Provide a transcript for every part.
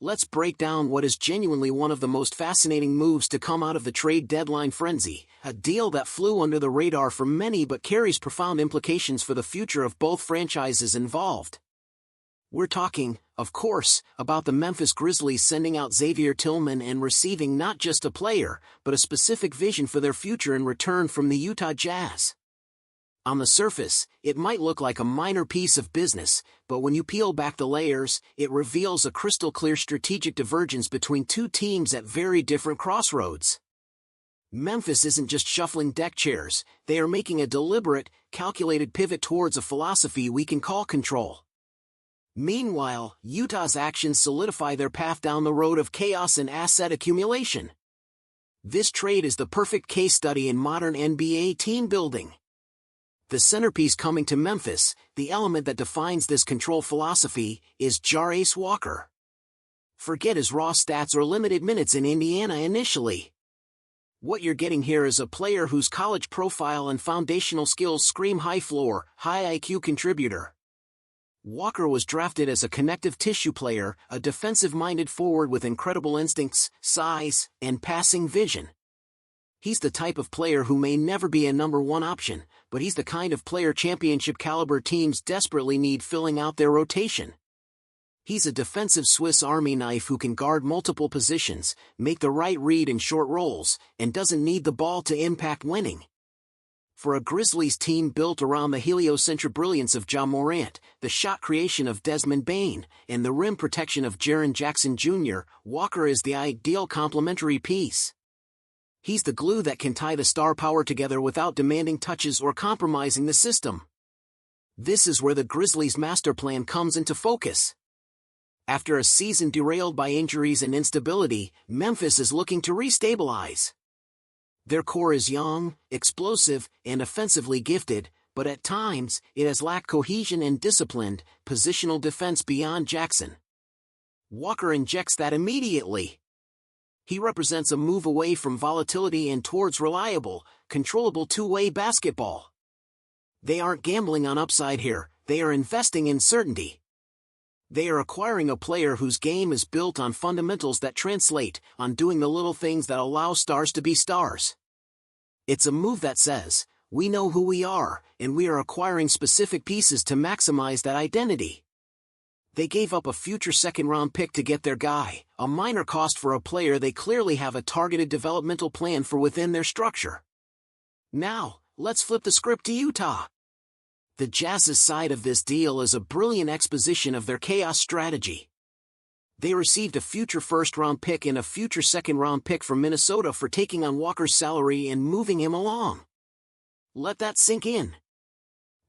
Let's break down what is genuinely one of the most fascinating moves to come out of the trade deadline frenzy, a deal that flew under the radar for many but carries profound implications for the future of both franchises involved. We're talking, of course, about the Memphis Grizzlies sending out Xavier Tillman and receiving not just a player, but a specific vision for their future in return from the Utah Jazz. On the surface, it might look like a minor piece of business, but when you peel back the layers, it reveals a crystal-clear strategic divergence between two teams at very different crossroads. Memphis isn't just shuffling deck chairs, they are making a deliberate, calculated pivot towards a philosophy we can call control. Meanwhile, Utah's actions solidify their path down the road of chaos and asset accumulation. This trade is the perfect case study in modern NBA team building. The centerpiece coming to Memphis, the element that defines this control philosophy, is Jarace Walker. Forget his raw stats or limited minutes in Indiana initially. What you're getting here is a player whose college profile and foundational skills scream high floor, high IQ contributor. Walker was drafted as a connective tissue player, a defensive-minded forward with incredible instincts, size, and passing vision. He's the type of player who may never be a number one option, but he's the kind of player championship-caliber teams desperately need filling out their rotation. He's a defensive Swiss Army knife who can guard multiple positions, make the right read in short rolls, and doesn't need the ball to impact winning. For a Grizzlies team built around the heliocentric brilliance of Ja Morant, the shot creation of Desmond Bane, and the rim protection of Jaren Jackson Jr., Walker is the ideal complementary piece. He's the glue that can tie the star power together without demanding touches or compromising the system. This is where the Grizzlies' master plan comes into focus. After a season derailed by injuries and instability, Memphis is looking to restabilize. Their core is young, explosive, and offensively gifted, but at times, it has lacked cohesion and disciplined, positional defense beyond Jackson. Walker injects that immediately. He represents a move away from volatility and towards reliable, controllable two-way basketball. They aren't gambling on upside here, they are investing in certainty. They are acquiring a player whose game is built on fundamentals that translate, on doing the little things that allow stars to be stars. It's a move that says, we know who we are, and we are acquiring specific pieces to maximize that identity. They gave up a future second-round pick to get their guy, a minor cost for a player they clearly have a targeted developmental plan for within their structure. Now, let's flip the script to Utah. The Jazz's side of this deal is a brilliant exposition of their chaos strategy. They received a future first-round pick and a future second-round pick from Minnesota for taking on Walker's salary and moving him along. Let that sink in.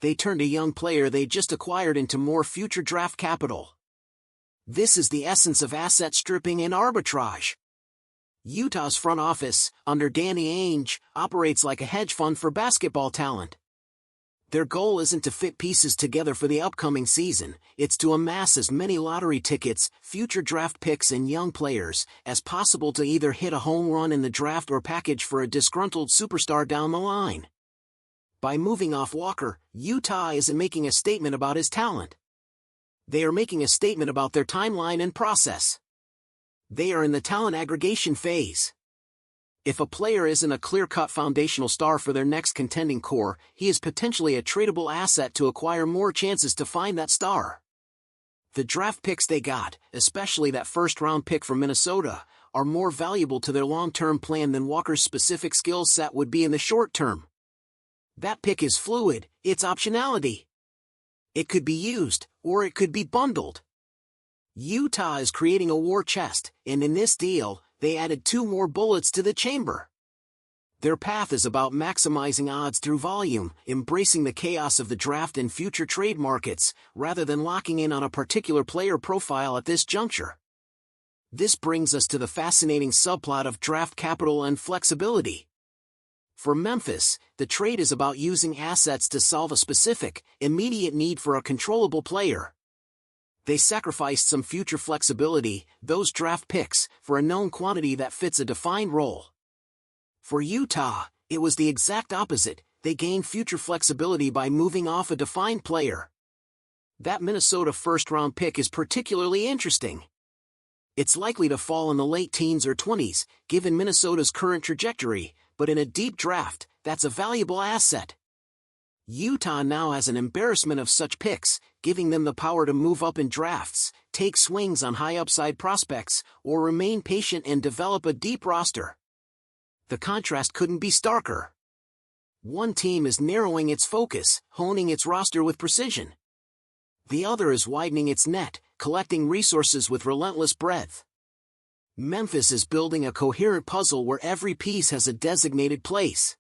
They turned a young player they just acquired into more future draft capital. This is the essence of asset stripping and arbitrage. Utah's front office, under Danny Ainge, operates like a hedge fund for basketball talent. Their goal isn't to fit pieces together for the upcoming season, it's to amass as many lottery tickets, future draft picks and young players as possible to either hit a home run in the draft or package for a disgruntled superstar down the line. By moving off Walker, Utah isn't making a statement about his talent. They are making a statement about their timeline and process. They are in the talent aggregation phase. If a player isn't a clear-cut foundational star for their next contending core, he is potentially a tradable asset to acquire more chances to find that star. The draft picks they got, especially that first-round pick from Minnesota, are more valuable to their long-term plan than Walker's specific skill set would be in the short term. That pick is fluid, it's optionality. It could be used, or it could be bundled. Utah is creating a war chest, and in this deal, they added 2 more bullets to the chamber. Their path is about maximizing odds through volume, embracing the chaos of the draft and future trade markets, rather than locking in on a particular player profile at this juncture. This brings us to the fascinating subplot of draft capital and flexibility. For Memphis, the trade is about using assets to solve a specific, immediate need for a controllable player. They sacrificed some future flexibility, those draft picks, for a known quantity that fits a defined role. For Utah, it was the exact opposite. They gained future flexibility by moving off a defined player. That Minnesota first-round pick is particularly interesting. It's likely to fall in the late teens or 20s, given Minnesota's current trajectory, but in a deep draft, that's a valuable asset. Utah now has an embarrassment of such picks, giving them the power to move up in drafts, take swings on high upside prospects, or remain patient and develop a deep roster. The contrast couldn't be starker. One team is narrowing its focus, honing its roster with precision. The other is widening its net, collecting resources with relentless breadth. Memphis is building a coherent puzzle where every piece has a designated place.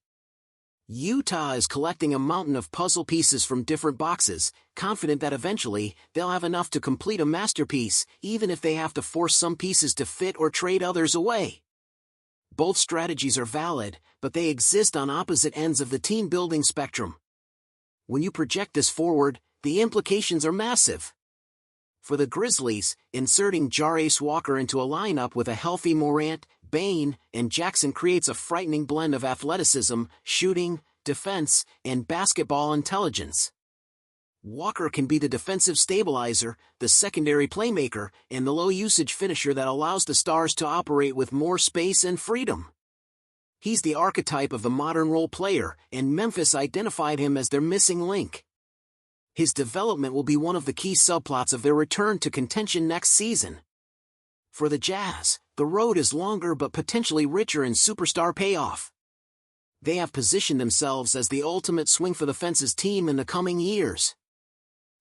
Utah is collecting a mountain of puzzle pieces from different boxes, confident that eventually, they'll have enough to complete a masterpiece, even if they have to force some pieces to fit or trade others away. Both strategies are valid, but they exist on opposite ends of the team-building spectrum. When you project this forward, the implications are massive. For the Grizzlies, inserting Jarace Walker into a lineup with a healthy Morant, Bane, and Jackson creates a frightening blend of athleticism, shooting, defense, and basketball intelligence. Walker can be the defensive stabilizer, the secondary playmaker, and the low-usage finisher that allows the Stars to operate with more space and freedom. He's the archetype of the modern role player, and Memphis identified him as their missing link. His development will be one of the key subplots of their return to contention next season. For the Jazz, the road is longer but potentially richer in superstar payoff. They have positioned themselves as the ultimate swing-for-the-fences team in the coming years.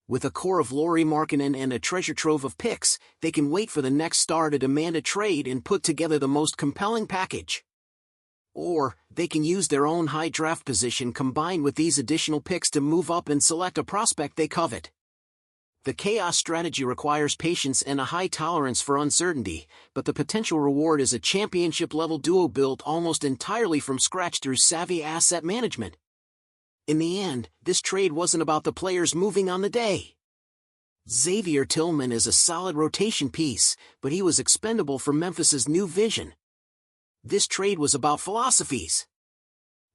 With a core of Lauri Markkanen and a treasure trove of picks, they can wait for the next star to demand a trade and put together the most compelling package. Or, they can use their own high draft position combined with these additional picks to move up and select a prospect they covet. The chaos strategy requires patience and a high tolerance for uncertainty, but the potential reward is a championship-level duo built almost entirely from scratch through savvy asset management. In the end, this trade wasn't about the players moving on the day. Xavier Tillman is a solid rotation piece, but he was expendable for Memphis's new vision. This trade was about philosophies.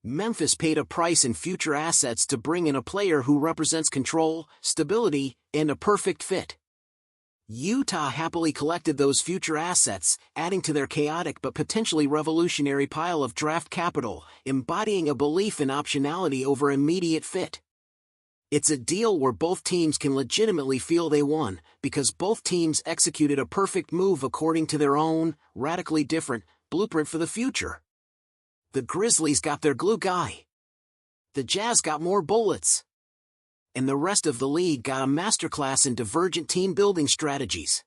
Memphis paid a price in future assets to bring in a player who represents control, stability, and a perfect fit. Utah happily collected those future assets, adding to their chaotic but potentially revolutionary pile of draft capital, embodying a belief in optionality over immediate fit. It's a deal where both teams can legitimately feel they won, because both teams executed a perfect move according to their own, radically different, blueprint for the future. The Grizzlies got their glue guy. The Jazz got more bullets. And the rest of the league got a masterclass in divergent team-building strategies.